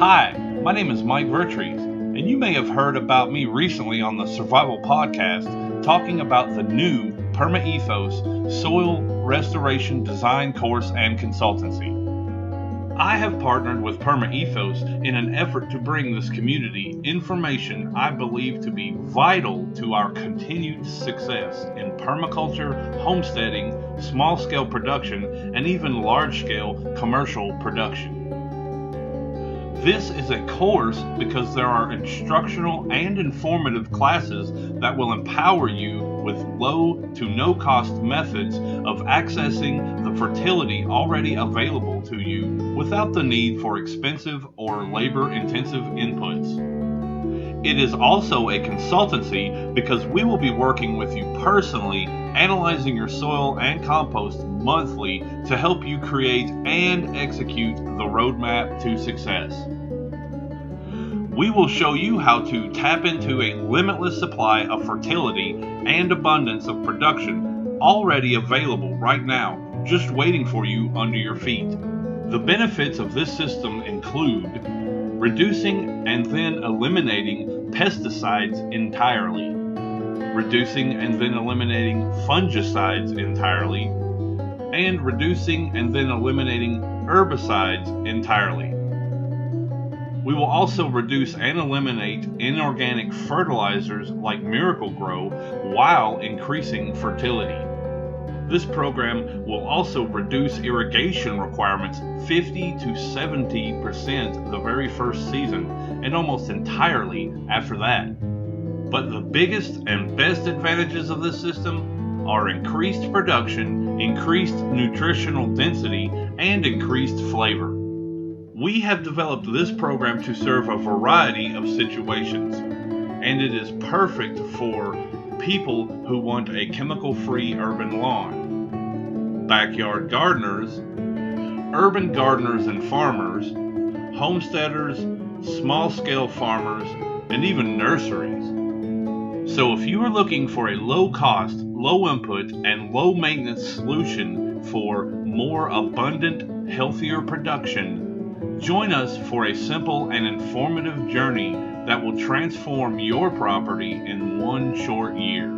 Hi, my name is Mike Vertrees, and you may have heard about me recently on the Survival Podcast talking about the new PermaEthos Soil Restoration Design Course and Consultancy. I have partnered with PermaEthos in an effort to bring this community information I believe to be vital to our continued success in permaculture, homesteading, small-scale production, and even large-scale commercial production. This is a course because there are instructional and informative classes that will empower you with low to no cost methods of accessing the fertility already available to you without the need for expensive or labor intensive inputs. It is also a consultancy because we will be working with you personally, analyzing your soil and compost monthly to help you create and execute the roadmap to success. We will show you how to tap into a limitless supply of fertility and abundance of production already available right now, just waiting for you under your feet. The benefits of this system include reducing and then eliminating pesticides entirely, reducing and then eliminating fungicides entirely, and reducing and then eliminating herbicides entirely. We will also reduce and eliminate inorganic fertilizers like Miracle-Gro while increasing fertility. This program will also reduce irrigation requirements 50 to 70% the very first season and almost entirely after that. But the biggest and best advantages of this system are increased production, increased nutritional density, and increased flavor. We have developed this program to serve a variety of situations, and it is perfect for people who want a chemical-free urban lawn, backyard gardeners, urban gardeners and farmers, homesteaders, small-scale farmers, and even nurseries. So if you are looking for a low-cost, low-input, and low-maintenance solution for more abundant, healthier production, join us for a simple and informative journey that will transform your property in one short year.